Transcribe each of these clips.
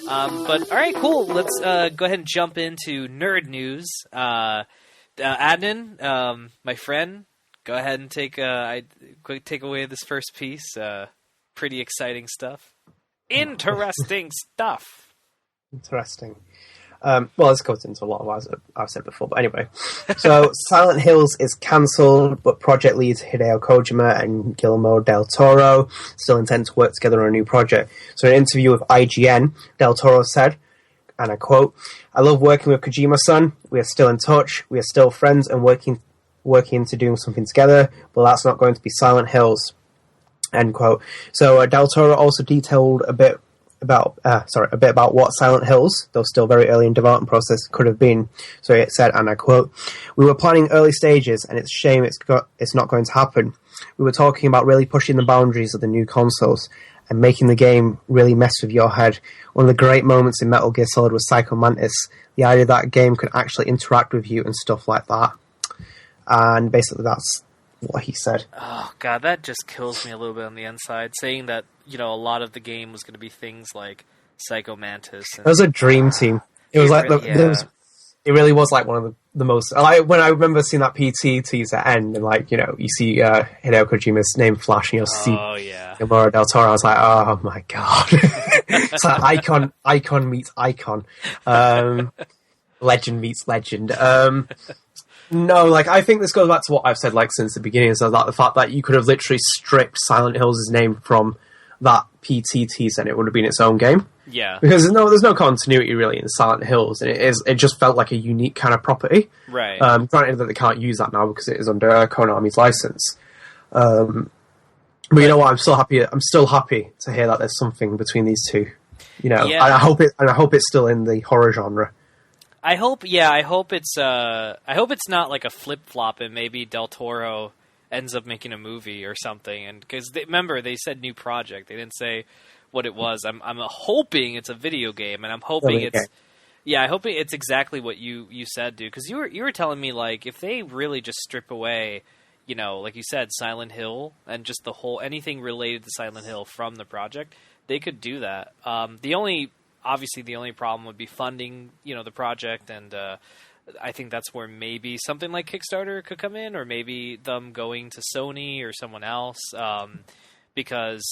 But all right, cool. Let's go ahead and jump into nerd news. Adnan, my friend, go ahead and take away this first piece. Pretty exciting stuff. Interesting stuff. Interesting. Well, this goes into a lot of what I've said before, but anyway. So, Silent Hills is cancelled, but project leads Hideo Kojima and Guillermo del Toro still intend to work together on a new project. So, in an interview with IGN, del Toro said, and I quote, "I love working with Kojima-san. We are still in touch. We are still friends and working into doing something together, but that's not going to be Silent Hills." End quote. So Del Toro also detailed a bit about what Silent Hills, though still very early in development process, could have been. So it said, and I quote, "We were planning early stages, and it's a shame it's not going to happen. We were talking about really pushing the boundaries of the new consoles and making the game really mess with your head. One of the great moments in Metal Gear Solid was Psycho Mantis. The idea that a game could actually interact with you and stuff like that." And basically that's what he said. Oh god, that just kills me a little bit on the inside. Saying that, a lot of the game was going to be things like Psycho Mantis. It was a dream team. It was it really was like one of the most. When I remember seeing that PT teaser end, and you see Hideo Kojima's name flash, and you'll see Guillermo del Toro. I was like, oh my god, it's like icon meets icon, legend meets legend. No, I think this goes back to what I've said, since the beginning, so that the fact that you could have literally stripped Silent Hills' name from that PT teaser and it would have been its own game. Yeah. Because there's no continuity really in Silent Hills, and it just felt like a unique kind of property. Right. Granted that they can't use that now because it is under Konami's license. But you know what, I'm still happy to hear that there's something between these two. I hope it's still in the horror genre. I hope it's not like a flip-flop and maybe Del Toro ends up making a movie or something. And because remember, they said new project. They didn't say what it was. I'm hoping it's a video game, and I'm hoping I hope it's exactly what you said, dude. Because you were telling me if they really just strip away, like you said, Silent Hill and just the whole anything related to Silent Hill from the project, they could do that. Obviously, the only problem would be funding, the project, and I think that's where maybe something like Kickstarter could come in, or maybe them going to Sony or someone else, because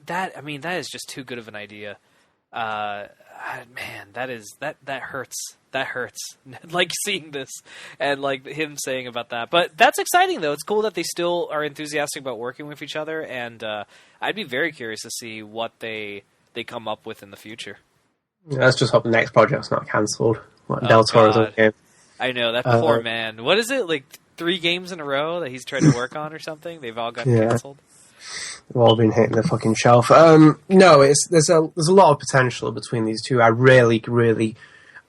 that is just too good of an idea. Man, that hurts. That hurts. Seeing this and him saying about that, but that's exciting though. It's cool that they still are enthusiastic about working with each other, and I'd be very curious to see what they come up with in the future. Yeah, let's just hope the next project's not cancelled. Del Toro's own game. I know, that poor man. What is it, 3 games in a row that he's tried to work on or something? They've all gotten cancelled? They've all been hitting the fucking shelf. No, there's a lot of potential between these two. I really, really...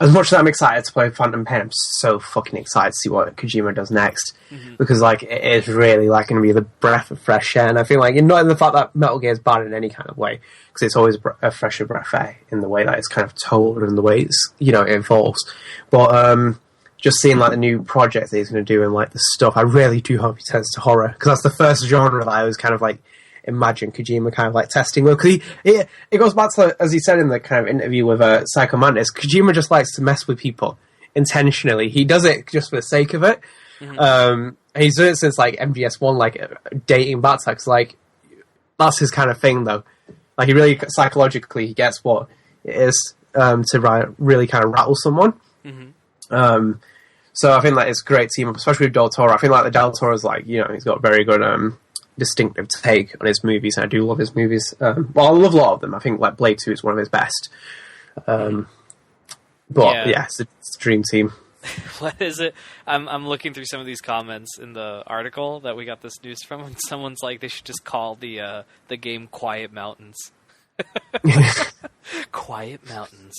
As much as I'm excited to play Phantom Pain, I'm so fucking excited to see what Kojima does next. Mm-hmm. Because, it is really, going to be the breath of fresh air. And I feel not in the fact that Metal Gear is bad in any kind of way, because it's always a fresher breath of air in the way that it's kind of told and the way it's, it evolves. But, just seeing, the new project that he's going to do and, the stuff, I really do hope he turns to horror. Because that's the first genre that I was kind of, imagine Kojima kind of testing with. Because it goes back to, as he said in the kind of interview with Psycho Mantis, Kojima just likes to mess with people intentionally. He does it just for the sake of it. Mm-hmm. He's done it since MGS1, dating back to, 'cause, that's his kind of thing though. He really psychologically he gets what it is to really kind of rattle someone. Mm-hmm. So I think it's a great team up, especially with Del Toro. I think the Del Toro's he's got a very good distinctive take on his movies, and I do love his movies. I love a lot of them. I think Blade 2 is one of his best. It's a dream team. What is it? I'm looking through some of these comments in the article that we got this news from, and someone's they should just call the game Quiet Mountains. Quiet Mountains.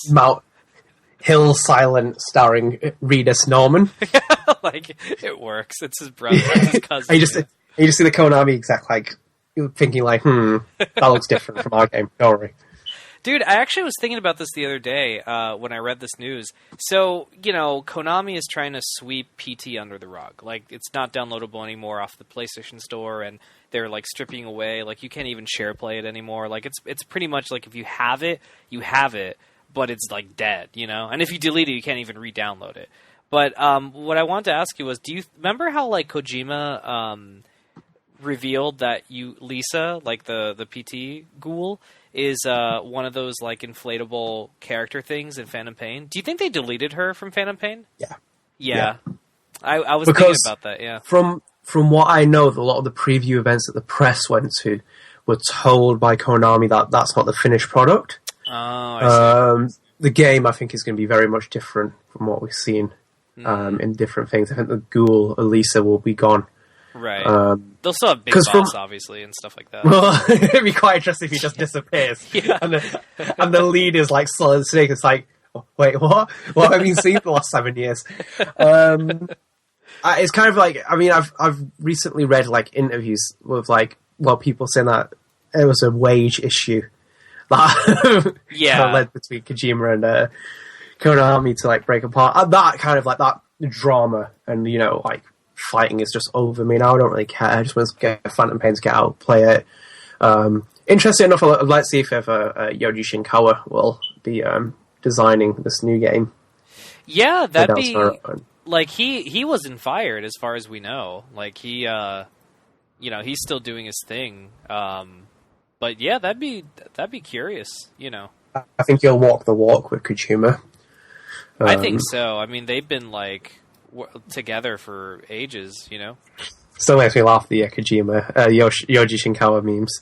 Hill Silent, starring Reedus Norman. It works. It's his brother, it's his cousin. You just see the Konami exec, you're thinking, that looks different from our game. Don't worry. Dude, I actually was thinking about this the other day when I read this news. So, Konami is trying to sweep PT under the rug. It's not downloadable anymore off the PlayStation Store, and they're, stripping away. You can't even share play it anymore. It's pretty much if you have it, you have it. but it's like dead, you know. And if you delete it, you can't even re-download it. But what I wanted to ask you was, do you remember how like Kojima revealed that Lisa, like the PT ghoul, is one of those like inflatable character things in Phantom Pain? Do you think they deleted her from Phantom Pain? Yeah. I was thinking about that. Yeah. From what I know, a lot of the preview events that the press went to were told by Konami that that's not the finished product. Oh, I see. The game, I think, is going to be very much different from what we've seen in different things. I think the ghoul, Elisa, will be gone. Right. They'll still have Big Boss, obviously, and stuff like that. Well, it'd be quite interesting if he just disappears. And the lead is like Solid Snake. It's like, oh, wait, what? What have I been seeing for the last 7 years? It's kind of like, I mean, I've recently read like interviews with like, well, people saying that it was a wage issue that led between Kojima and Konami to like break apart. And that kind of like that drama and, you know, like fighting is just over me now. I don't really care. I just want to get Phantom Pain to get out, play it. Interesting enough, I'd like to see if Yoji Shinkawa will be designing this new game. Yeah, that'd be... Like, he wasn't fired, as far as we know. Like, he, you know, he's still doing his thing. But yeah, that'd be curious, you know. I think he'll walk the walk with Kojima. I think so. I mean, they've been, like, together for ages, you know? Still makes me laugh, the Kojima, Yoji Shinkawa memes.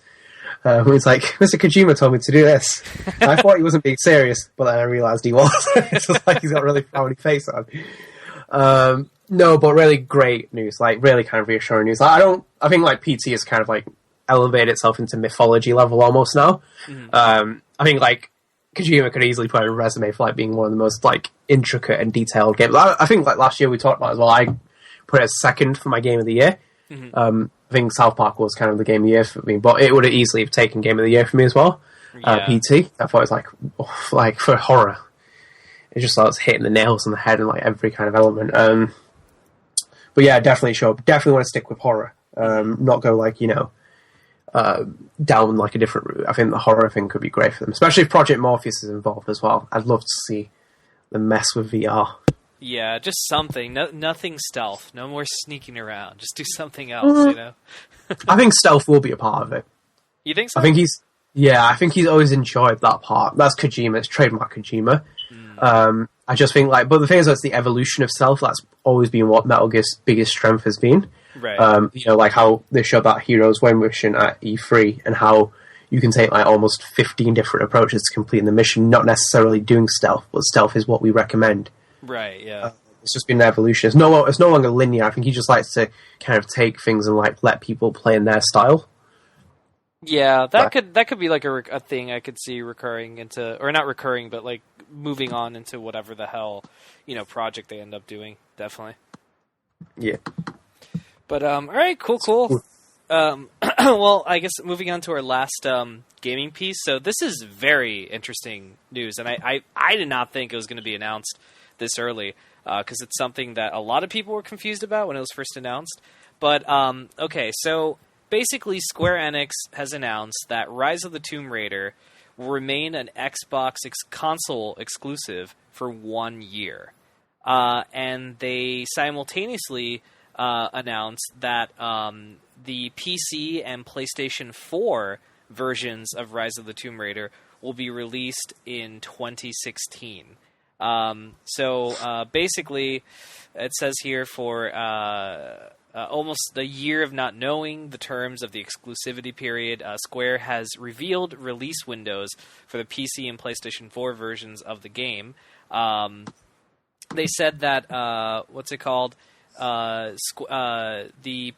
It's like, Mr. Kojima told me to do this. I thought he wasn't being serious, but then I realised he was. It's just like he's got a really frowny face on. No, but really great news, like really kind of reassuring news. Like, I think like PT has kind of like elevated itself into mythology level almost now. I think like Kojima could easily put a resume for like being one of the most like intricate and detailed games. I think like last year we talked about it as well. I put it as second for my game of the year. I think South Park was kind of the game of the year for me, but it would have easily have taken game of the year for me as well. PT, I thought it was like for horror. It just starts hitting the nails on the head and like every kind of element. But yeah, definitely definitely want to stick with horror. Not go like, you know, down like a different route. I think the horror thing could be great for them, especially if Project Morpheus is involved as well. I'd love to see them mess with VR. Yeah, just something. Nothing stealth. No more sneaking around. Just do something else, you know? I think stealth will be a part of it. You think so? I think he's always enjoyed that part. That's Kojima. It's trademark Kojima. I just think like, but the thing is, that's the evolution of stealth. That's always been what Metal Gear's biggest strength has been. Right. You know, like how they showed that Heroes Win mission at E3 and how you can take like almost 15 different approaches to completing the mission, not necessarily doing stealth, but stealth is what we recommend. Right, yeah. It's just been an evolution. It's no longer linear. I think he just likes to kind of take things and like let people play in their style. Yeah, that could be like a thing I could see recurring into, or not recurring, but like moving on into whatever the hell, you know, project they end up doing. Definitely. Yeah. But all right, cool. Well, I guess moving on to our last gaming piece. So this is very interesting news, and I did not think it was going to be announced this early because it's something that a lot of people were confused about when it was first announced. But okay, so basically Square Enix has announced that Rise of the Tomb Raider will remain an Xbox console exclusive for 1 year. And they simultaneously announced that the PC and PlayStation 4 versions of Rise of the Tomb Raider will be released in 2016. So basically, it says here for almost a year of not knowing the terms of the exclusivity period, Square has revealed release windows for the PC and PlayStation 4 versions of the game. They said that, what's it called? The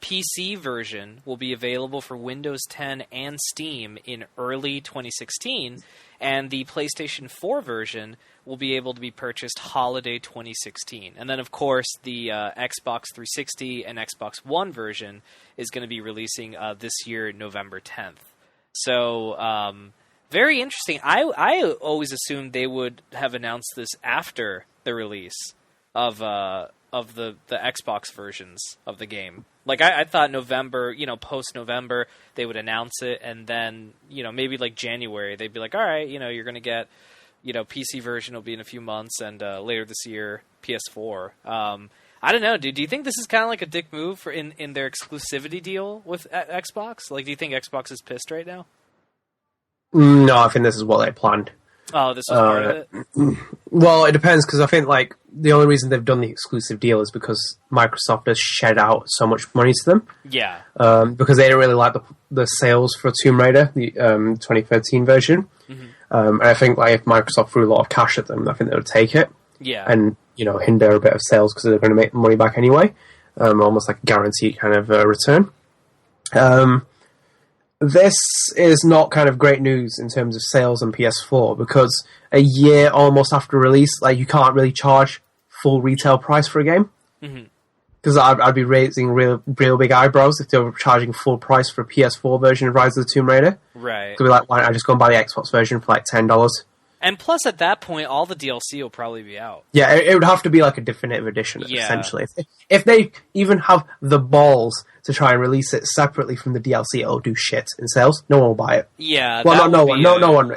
PC version will be available for Windows 10 and Steam in early 2016, and the PlayStation 4 version will be able to be purchased holiday 2016. And then, of course, the Xbox 360 and Xbox One version is going to be releasing this year, November 10th. So, very interesting. I always assumed they would have announced this after the release of the Xbox versions of the game. Like, I thought November, you know, post-November, they would announce it, and then, you know, maybe like January, they'd be like, all right, you know, you're going to get PC version will be in a few months, and later this year, PS4. I don't know, dude. Do you think this is kind of like a dick move in their exclusivity deal with Xbox? Like, do you think Xbox is pissed right now? No, I think this is what they planned. Oh, this was part of it? Well, it depends, because I think, like, the only reason they've done the exclusive deal is because Microsoft has shed out so much money to them. Yeah. Because they didn't really like the sales for Tomb Raider, the 2013 version. Mm-hmm. And I think, like, if Microsoft threw a lot of cash at them, I think they would take it. Yeah. And, hinder a bit of sales because they're going to make money back anyway. Almost like a guaranteed kind of return. This is not kind of great news in terms of sales on PS4 because a year almost after release, like, you can't really charge full retail price for a game. Because I'd be raising real big eyebrows if they were charging full price for a PS4 version of Rise of the Tomb Raider. Right. Could be like, why don't I just go and buy the Xbox version for like $10? And plus, at that point, all the DLC will probably be out. Yeah, it would have to be like a definitive edition, essentially. If they even have the balls to try and release it separately from the DLC, it'll do shit in sales. No one will buy it. Yeah. Well, not no one. No one.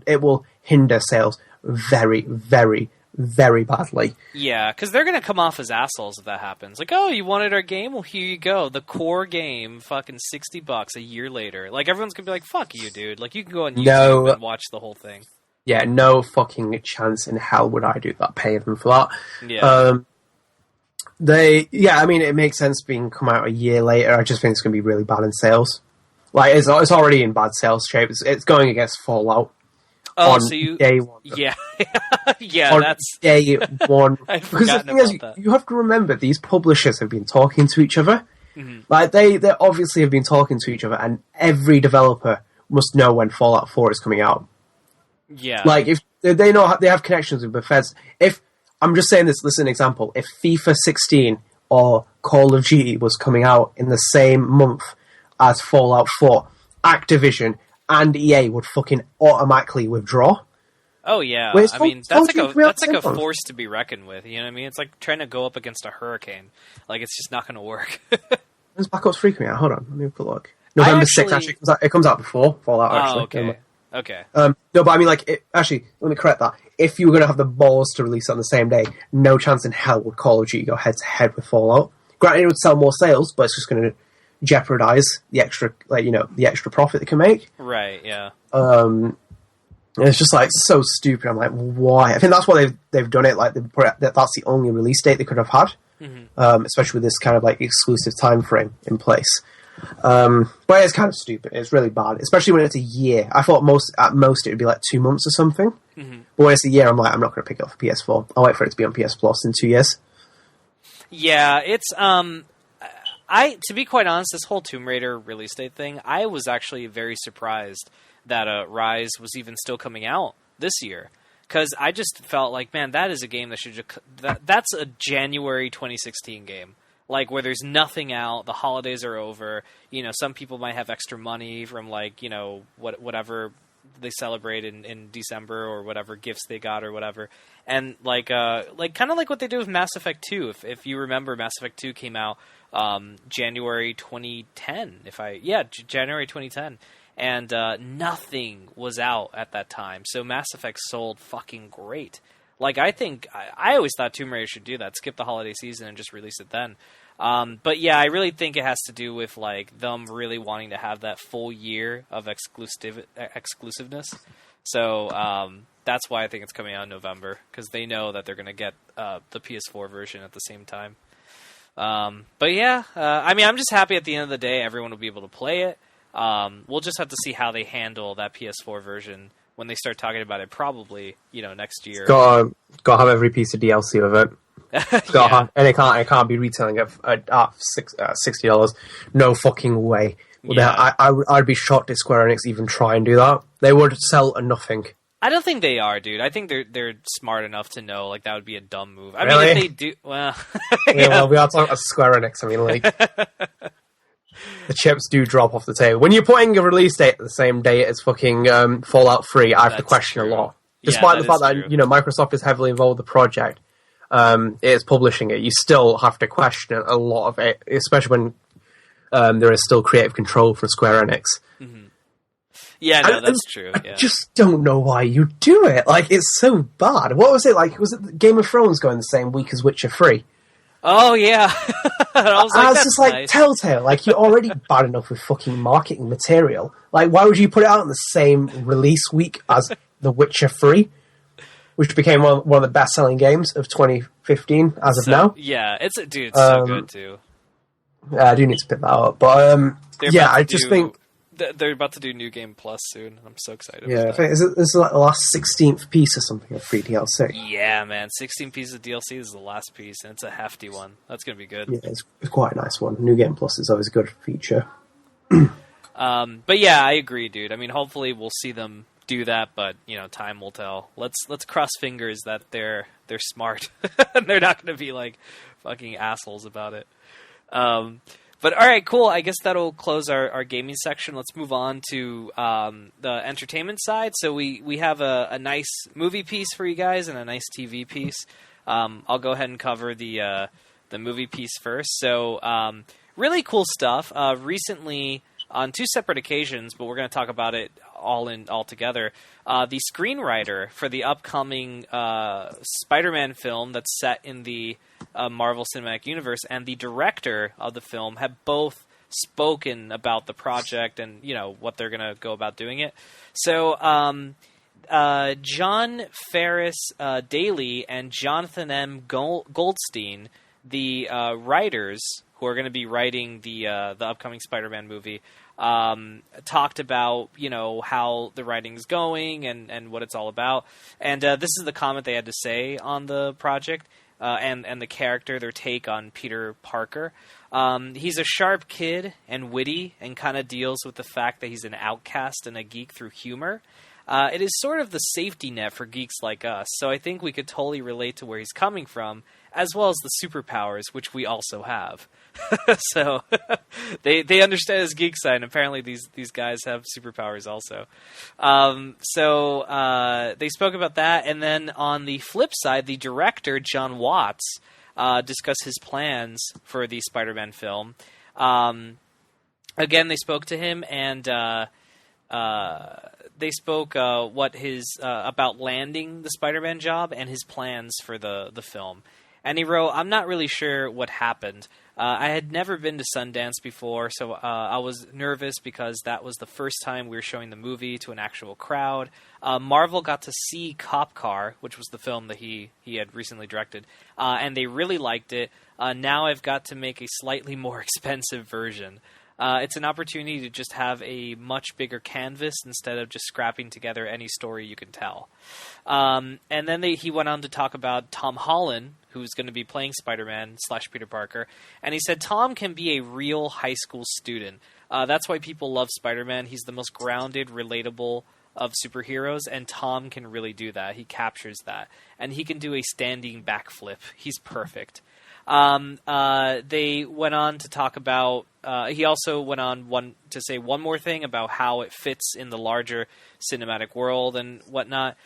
It will hinder sales very, very, very badly. Yeah, because they're going to come off as assholes if that happens. Like, oh, you wanted our game? Well, here you go. The core game, fucking $60 a year later. Like, everyone's going to be like, fuck you, dude. Like, you can go on YouTube and watch the whole thing. Yeah, no fucking chance in hell would I do that, pay them for that. Yeah. I mean, it makes sense being come out a year later. I just think it's going to be really bad in sales. Like, it's already in bad sales shape. It's going against Fallout. Oh, so you... Day one. Yeah. Yeah, on that's... day one. I'd Because the thing is, that. you have to remember, these publishers have been talking to each other. Mm-hmm. Like, they obviously have been talking to each other, and every developer must know when Fallout 4 is coming out. Yeah. Like, if they know they have connections with Bethesda. If I'm just saying this is an example. If FIFA 16 or Call of Duty was coming out in the same month as Fallout 4, Activision and EA would fucking automatically withdraw. Oh yeah, I mean that's like a force to be reckoned with. You know what I mean? It's like trying to go up against a hurricane. Like, it's just not going to work. When's Black Ops 3 coming out? Hold on, let me have a look. November 6th actually it comes out before Fallout. Actually, okay. No, but I mean, like, actually, let me correct that. If you were going to have the balls to release it on the same day, no chance in hell would Call of Duty go head to head with Fallout. Granted, it would sell more sales, but it's just going to jeopardize the extra, the extra profit they can make. Right. Yeah. It's just like so stupid. I'm like, why? I think that's why they've done it. Like, that's the only release date they could have had, especially with this kind of like exclusive time frame in place. But it's kind of stupid. It's really bad, especially when it's a year. I thought at most it would be like 2 months or something. Mm-hmm. But when it's a year, I'm like, I'm not going to pick it up for PS4. I'll wait for it to be on PS Plus in 2 years. Yeah, it's to be quite honest, this whole Tomb Raider release date thing, I was actually very surprised that Rise was even still coming out this year. Because I just felt like, man, that is a game that should that's a January 2016 game. Like, where there's nothing out, the holidays are over, some people might have extra money from, like, whatever they celebrate in December or whatever gifts they got or whatever. And, like kind of like what they did with Mass Effect 2. If you remember, Mass Effect 2 came out January 2010. January 2010. And nothing was out at that time. So Mass Effect sold fucking great. Like, I always thought Tomb Raider should do that. Skip the holiday season and just release it then. But yeah, I really think it has to do with, like, them really wanting to have that full year of exclusiveness. So that's why I think it's coming out in November, because they know that they're going to get the PS4 version at the same time. But yeah, I mean, I'm just happy at the end of the day everyone will be able to play it. We'll just have to see how they handle that PS4 version when they start talking about it, probably, next year. Got to have every piece of DLC with it. Yeah. And it can't be retailing at $60. No fucking way. Yeah. I'd be shocked if Square Enix even try and do that. They would sell nothing. I don't think they are, dude. I think they're smart enough to know, like, that would be a dumb move. I really? mean, if they do, well, yeah. Well, we are talking about Square Enix. I mean, like, the chips do drop off the table. When you're putting a release date at the same day as fucking Fallout 3, I have to question a lot. Despite the fact that, Microsoft is heavily involved with the project, it is publishing it, you still have to question a lot of it, especially when there is still creative control from Square Enix. Mm-hmm. Yeah, no, that's true. I Yeah. just don't know why you do it. Like, it's so bad. What was it like? Was it Game of Thrones going the same week as Witcher 3? Oh, yeah. I was like, I was that's just like, nice. Telltale, like, you're already bad enough with fucking marketing material. Like, why would you put it out on the same release week as The Witcher 3? Which became one of the best-selling games of 2015 as of now. Yeah, it's so good, too. I do need to pick that up. But, yeah, I just think... They're about to do New Game Plus soon. I'm so excited Yeah, about that. this is like the last 16th piece or something of free DLC. Yeah, man. 16 pieces of DLC is the last piece, and it's a hefty one. That's going to be good. Yeah, it's quite a nice one. New Game Plus is always a good feature. But yeah, I agree, dude. I mean, hopefully we'll see them do that, but, you know, time will tell. Let's cross fingers that they're smart. And they're not going to be, like, fucking assholes about it. But all right, cool. I guess that'll close our gaming section. Let's move on to the entertainment side. So we have a nice movie piece for you guys and a nice TV piece. I'll go ahead and cover the movie piece first. So really cool stuff. Recently, on two separate occasions, but we're going to talk about it all together. The screenwriter for the upcoming Spider-Man film that's set in the Marvel Cinematic Universe and the director of the film have both spoken about the project and, you know, what they're going to go about doing it. So John Ferris Daly and Jonathan M. Goldstein, the writers who are going to be writing the upcoming Spider-Man movie, talked about, you know, how the writing's going and what it's all about. And this is the comment they had to say on the project. And the character, their take on Peter Parker. He's a sharp kid and witty and kind of deals with the fact that he's an outcast and a geek through humor. It is sort of the safety net for geeks like us, so I think we could totally relate to where he's coming from, as well as the superpowers, which we also have. So they understand his geek side, and apparently these guys have superpowers also. So they spoke about that, and then on the flip side, the director, John Watts, discussed his plans for the Spider-Man film. Again, they spoke to him, and they spoke about landing the Spider-Man job and his plans for the film. And he wrote, "I'm not really sure what happened. I had never been to Sundance before, so I was nervous because that was the first time we were showing the movie to an actual crowd. Marvel got to see Cop Car, which was the film that he had recently directed, and they really liked it. Now I've got to make a slightly more expensive version. It's an opportunity to just have a much bigger canvas instead of just scrapping together any story you can tell." And then he went on to talk about Tom Holland, who's going to be playing Spider-Man / Peter Parker. And he said, "Tom can be a real high school student. That's why people love Spider-Man. He's the most grounded, relatable of superheroes, and Tom can really do that. He captures that. And he can do a standing backflip. He's perfect." They went on to talk about, he also went on to say one more thing about how it fits in the larger cinematic world and whatnot.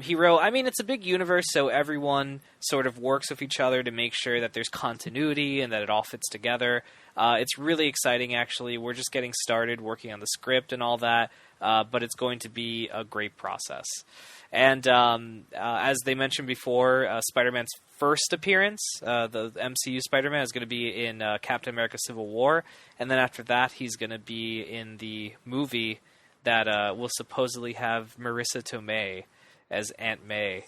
He wrote, "I mean, it's a big universe, so everyone sort of works with each other to make sure that there's continuity and that it all fits together. It's really exciting, actually. We're just getting started working on the script and all that, but it's going to be a great process." And as they mentioned before, Spider-Man's first appearance, the MCU Spider-Man, is going to be in Captain America Civil War, and then after that he's going to be in the movie that will supposedly have Marissa Tomei as Aunt May.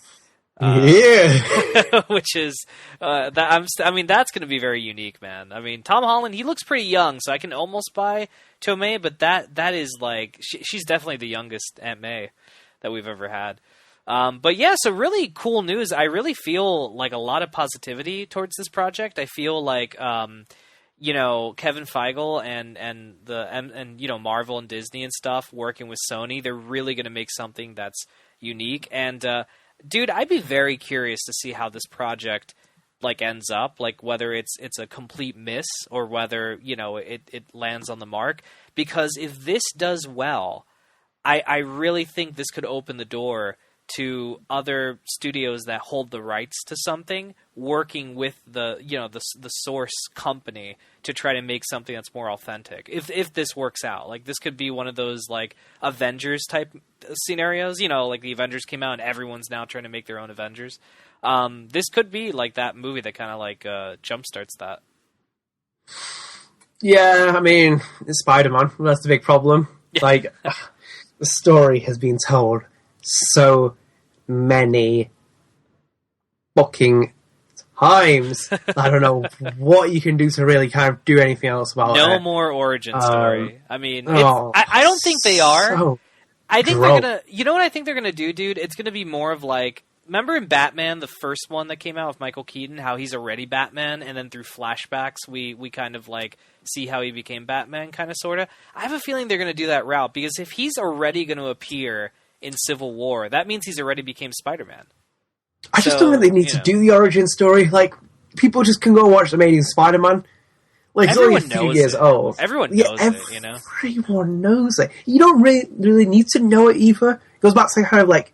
Yeah. Which is I mean, that's going to be very unique, man. I mean, Tom Holland, he looks pretty young, so I can almost buy Tomei, but that is like she's definitely the youngest Aunt May that we've ever had. But yeah, so really cool news. I really feel like a lot of positivity towards this project. I feel like you know, Kevin Feige and you know, Marvel and Disney and stuff working with Sony, they're really going to make something that's unique. And dude, I'd be very curious to see how this project like ends up, like whether it's a complete miss or whether, you know, it lands on the mark. Because if this does well, I really think this could open the door to other studios that hold the rights to something, working with the source company to try to make something that's more authentic. If this works out, like this could be one of those like Avengers type scenarios, like the Avengers came out and everyone's now trying to make their own Avengers. This could be like that movie that kind of like jumpstarts that. Yeah, I mean, it's Spider-Man. That's the big problem. Yeah. Like, the story has been told so many fucking times. I don't know what you can do to really kind of do anything else about it. No more origin story. I mean, I don't think they are. So I think gross. they're gonna. You know what I think they're gonna do, dude? It's gonna be more of like. Remember in Batman, the first one that came out with Michael Keaton, how he's already Batman, and then through flashbacks we kind of like see how he became Batman, kind of sorta. I have a feeling they're gonna do that route because if he's already gonna appear in Civil War, that means he's already became Spider-Man. I just don't think they need to do the origin story. Like, people just can go watch Amazing Spider-Man. Like, it's only a few years old. Everyone knows it, you know? Everyone knows it. You don't really need to know it either. It goes back to kind of like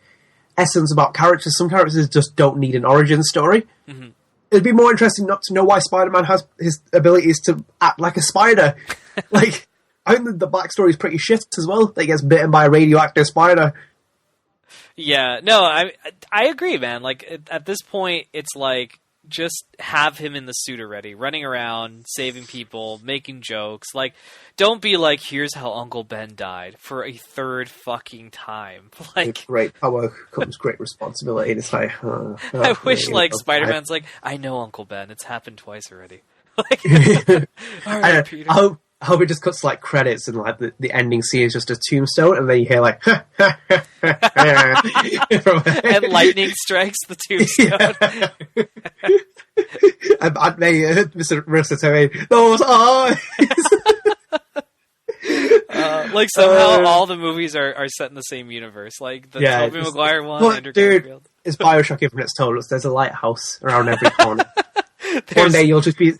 essence about characters. Some characters just don't need an origin story. Mm-hmm. It'd be more interesting not to know why Spider-Man has his abilities to act like a spider. Like, I think the backstory is pretty shit as well. That he gets bitten by a radioactive spider. Yeah, no, I agree, man. Like, at this point, it's like, just have him in the suit already, running around, saving people, making jokes. Like, don't be like, here's how Uncle Ben died for a third fucking time. Like, with great power comes great responsibility. And it's like, I wish, like, Spider-Man's like, I know Uncle Ben. It's happened twice already. Like, all right, Peter. I hope it just cuts like credits and like the ending scene is just a tombstone, and then you hear like, and lightning strikes the tombstone. And Aunt May, Marissa Tomei, those eyes. Like somehow all the movies are set in the same universe. Like the Tobey Maguire one, Andrew Garfield. It's Bioshock even it's told us there's a lighthouse around every corner. One day you'll just be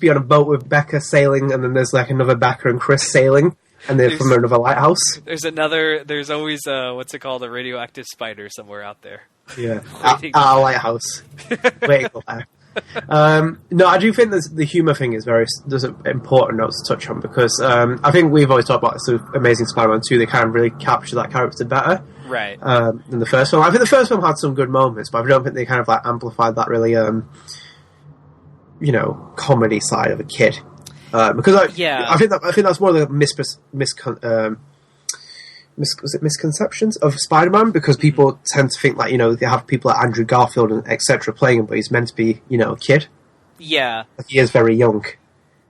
on a boat with Becca sailing, and then there's like another Becca and Chris sailing, and they're from another lighthouse. There's always what's it called, a radioactive spider somewhere out there. Yeah, our lighthouse. Wait, go there. No, I do think the humour thing is there's an important note to touch on, because I think we've always talked about this with Amazing Spider-Man 2. They kind of really capture that character better, right? Than the first film. I think the first film had some good moments, but I don't think they kind of like amplified that really. Comedy side of a kid, because I think that's one of the misconceptions of Spider-Man, because people tend to think like they have people like Andrew Garfield and etc. playing him, but he's meant to be a kid. Yeah, like he is very young.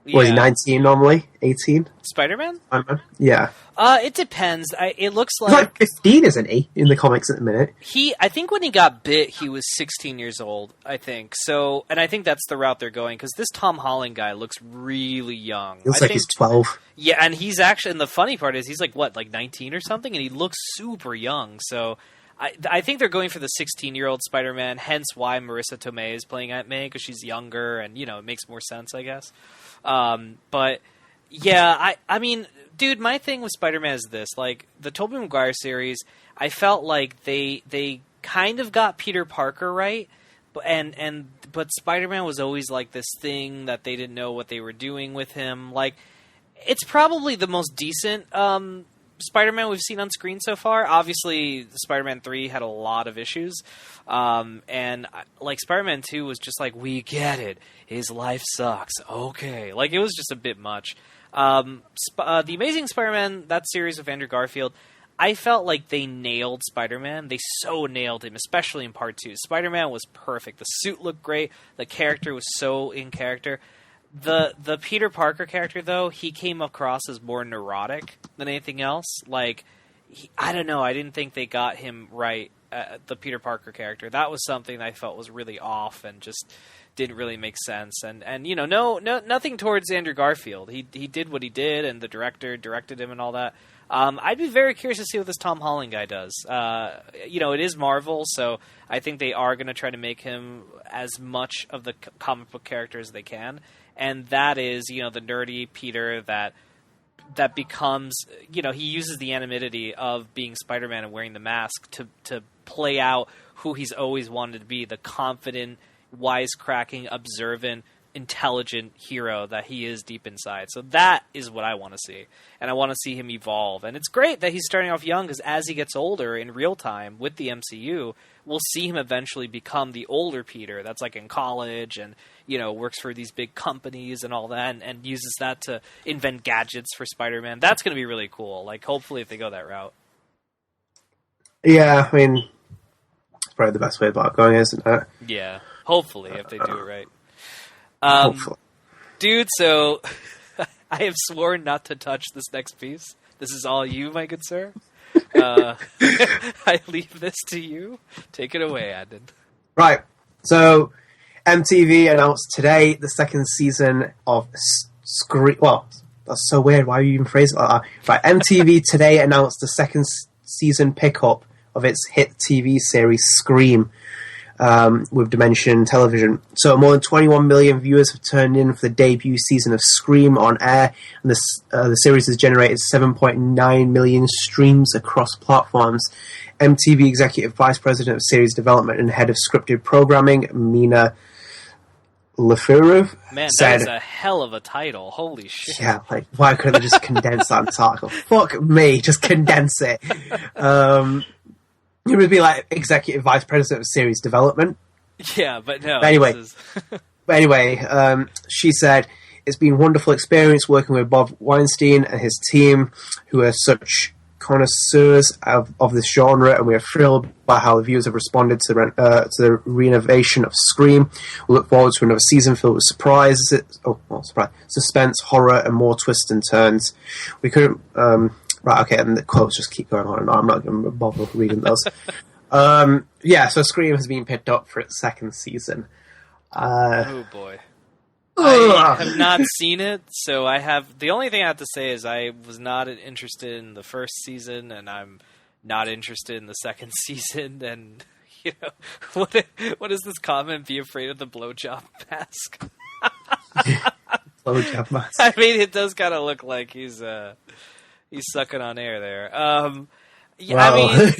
Yeah. Was he 19 normally? 18? Spider-Man? Yeah. It depends. It looks like... He's like 15, isn't he, in the comics at the minute? I think when he got bit, he was 16 years old, I think. So, and I think that's the route they're going, because this Tom Holland guy looks really young. He looks like he's 12. Yeah, and he's actually... And the funny part is, he's like, 19 or something? And he looks super young, so... I think they're going for the 16-year-old Spider-Man, hence why Marissa Tomei is playing Aunt May, because she's younger, and, it makes more sense, I guess. But yeah, I mean, dude, my thing with Spider-Man is this: like the Tobey Maguire series, I felt like they kind of got Peter Parker right, but Spider-Man was always like this thing that they didn't know what they were doing with him. Like, it's probably the most decent Spider-Man we've seen on screen so far. Obviously, Spider-Man 3 had a lot of issues. And like Spider-Man 2 was just like, we get it. His life sucks. Okay. Like, it was just a bit much. The Amazing Spider-Man, that series with Andrew Garfield, I felt like they nailed Spider-Man. They so nailed him, especially in part 2. Spider-Man was perfect. The suit looked great. The character was so in character. The Peter Parker character, though, he came across as more neurotic than anything else. Like, I don't know. I didn't think they got him right, the Peter Parker character. That was something I felt was really off and just didn't really make sense. And nothing towards Andrew Garfield. He did what he did, and the director directed him and all that. I'd be very curious to see what this Tom Holland guy does. It is Marvel, so I think they are going to try to make him as much of the comic book character as they can. And that is, the nerdy Peter that becomes, he uses the anonymity of being Spider-Man and wearing the mask to play out who he's always wanted to be, the confident, wisecracking, observant, intelligent hero that he is deep inside. So that is what I want to see. And I want to see him evolve. And it's great that he's starting off young, because as he gets older in real time with the MCU, we'll see him eventually become the older Peter that's like in college and, you know, works for these big companies and all that, and uses that to invent gadgets for Spider-Man. That's going to be really cool. Like, hopefully if they go that route. Yeah, I mean, it's probably the best way about going, isn't it? Yeah, hopefully if they do it right. Hopefully. Dude, so I have sworn not to touch this next piece. This is all you, my good sir. I leave this to you. Take it away, Anden. Right. So, MTV announced today the second season of Scream. Well, that's so weird. Why are you even phrasing it like that? Right. MTV today announced the second season pickup of its hit TV series Scream. With Dimension Television. So more than 21 million viewers have turned in for the debut season of Scream on air, and the series has generated 7.9 million streams across platforms. MTV Executive Vice President of Series Development and Head of Scripted Programming, Mina Lefuru, Man, said, that is a hell of a title. Holy shit. Yeah, like, why couldn't they just condense that title? Fuck me, just condense it. It would be like Executive Vice President of Series Development. Yeah, but no. But anyway, she said, it's been a wonderful experience working with Bob Weinstein and his team, who are such connoisseurs of this genre, and we are thrilled by how the viewers have responded to the renovation of Scream. We look forward to another season filled with suspense, horror, and more twists and turns. We couldn't... Right, okay, and the quotes just keep going on and on. I'm not going to bother reading those. So Scream has been picked up for its second season. Oh, boy. I have not seen it, so I have... The only thing I have to say is I was not interested in the first season, and I'm not interested in the second season, and, you know, what is this comment? Be afraid of the blowjob mask? Blowjob mask. I mean, it does kind of look like he's sucking on air there. I mean,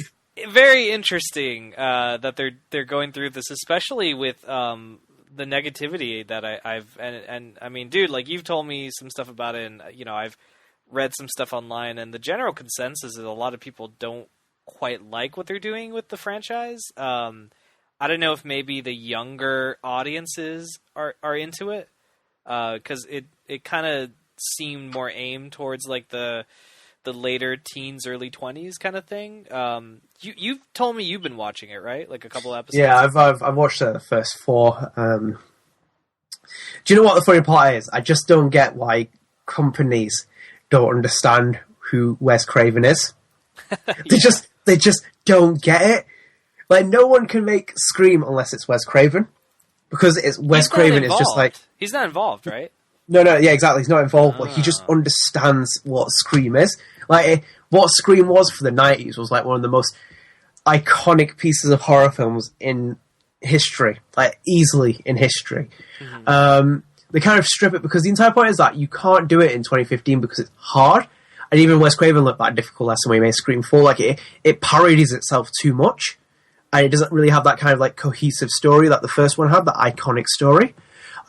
very interesting that they're going through this, especially with the negativity that I've and I mean, dude, like, you've told me some stuff about it, and you know, I've read some stuff online, and the general consensus is a lot of people don't quite like what they're doing with the franchise. I don't know if maybe the younger audiences are into it, because it kind of seemed more aimed towards like the later teens, early 20s kind of thing. You've told me you've been watching it, right? Like a couple episodes. Yeah, I've watched the first 4. Do you know what the funny part is? I just don't get why companies don't understand who Wes Craven is. They just don't get it. Like, no one can make Scream unless it's Wes Craven, because it's Wes Craven is just like, he's not involved, right? No, yeah, exactly. He's not involved, but he just understands what Scream is. Like, what Scream was for the 90s was like one of the most iconic pieces of horror films in history, like easily in history. Mm-hmm. They kind of strip it, because the entire point is that you can't do it in 2015 because it's hard. And even Wes Craven looked that difficult lesson when he made Scream 4. Like, it parodies itself too much, and it doesn't really have that kind of like cohesive story that the first one had, that iconic story.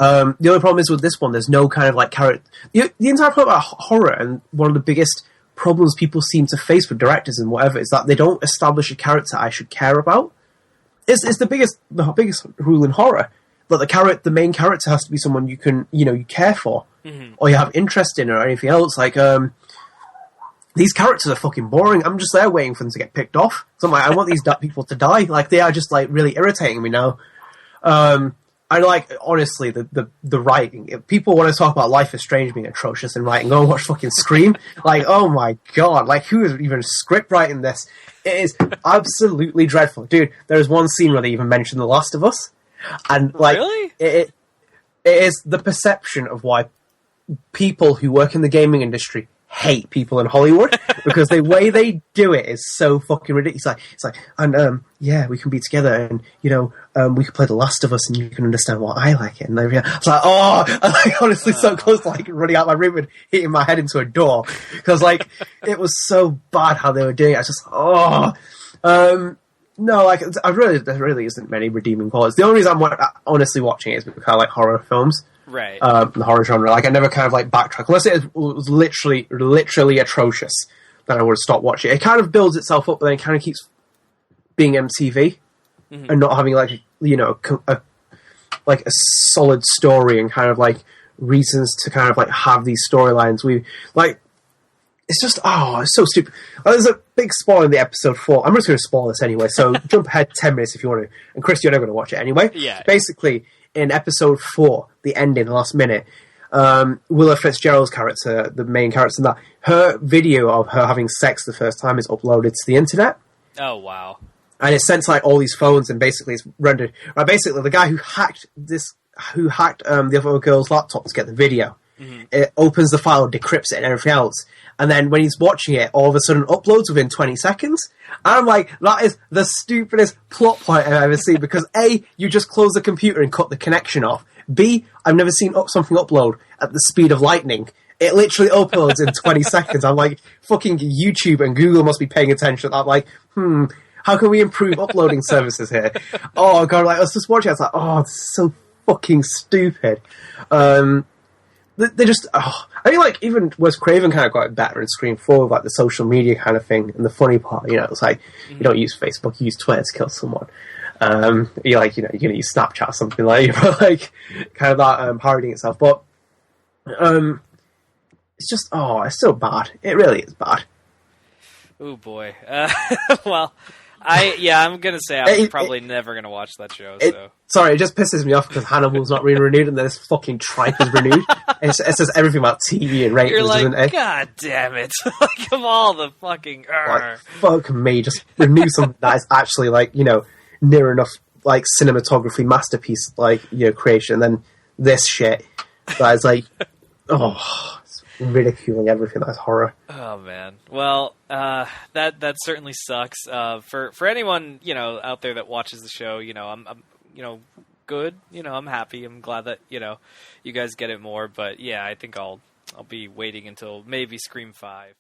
The only problem is with this one, there's no kind of like character. The entire point about horror, and one of the biggest problems people seem to face with directors and whatever, is that they don't establish a character I should care about. It's the biggest rule in horror, that the main character has to be someone you care for, mm-hmm. or you have interest in, or anything else. Like, these characters are fucking boring. I'm just there waiting for them to get picked off. So I'm like, I want these people to die. Like, they are just like really irritating me now. I like, honestly, the writing. If people want to talk about Life is Strange being atrocious in writing, go and watch fucking Scream. Like, oh my god, like, who is even script writing this? It is absolutely dreadful. Dude, there is one scene where they even mention The Last of Us. And, like, really? It is the perception of why people who work in the gaming industry hate people in Hollywood, because the way they do it is so fucking ridiculous. It's like, and yeah, we can be together, and you know, we can play The Last of Us, and you can understand why I like it. And it's like, oh, I'm like, honestly so close to like running out my room and hitting my head into a door, because like it was so bad how they were doing it. I was just No, like there really isn't many redeeming qualities. The only reason I'm honestly watching it is because I like horror films, Right? The horror genre. Like I never kind of like backtrack unless it was literally atrocious. Then I would have stopped watching it. It kind of builds itself up, but then it kind of keeps being MTV and not having like a solid story and kind of like reasons to kind of like have these storylines. It's just, it's so stupid. There's a big spoiler in the episode 4. I'm just going to spoil this anyway, so jump ahead 10 minutes if you want to. And Chris, you're never going to watch it anyway. Yeah. Basically, in episode 4, the ending, the last minute, Willa Fitzgerald's character, the main character in that, her video of her having sex the first time is uploaded to the internet. Oh, wow. And it's sent to like all these phones, and basically it's rendered. Right, basically, the guy who hacked the other girl's laptop to get the video, it opens the file, decrypts it, and everything else. And then when he's watching it, all of a sudden uploads within 20 seconds. And I'm like, that is the stupidest plot point I've ever seen. Because A, you just close the computer and cut the connection off. B, I've never seen something upload at the speed of lightning. It literally uploads in 20 seconds. I'm like, fucking YouTube and Google must be paying attention. I'm like, how can we improve uploading services here? Oh, God, like, let's just watch it. It's like, this is so fucking stupid. They just, I mean, like, even Wes Craven kind of got it better in Scream 4 with, like, the social media kind of thing. And the funny part, it's like, you don't use Facebook, you use Twitter to kill someone. You're like, you're going to use Snapchat or something like, but, like, kind of that parodying itself. But, it's just, it's so bad. It really is bad. Oh, boy. Well, I'm going to say I'm probably never going to watch that show, so... Sorry, it just pisses me off because Hannibal's not being renewed and then this fucking tripe is renewed. It says everything about TV and ratings, You're like, doesn't it? God damn it. Like, of all the fucking... Like, fuck me, just renew something that is actually, like, near enough, like, cinematography masterpiece, like, creation, and then this shit that is, like, it's ridiculing everything that's horror. Oh, man. Well, that certainly sucks. For anyone, out there that watches the show, I'm good. I'm happy. I'm glad that, you guys get it more. But yeah, I think I'll be waiting until maybe Scream 5.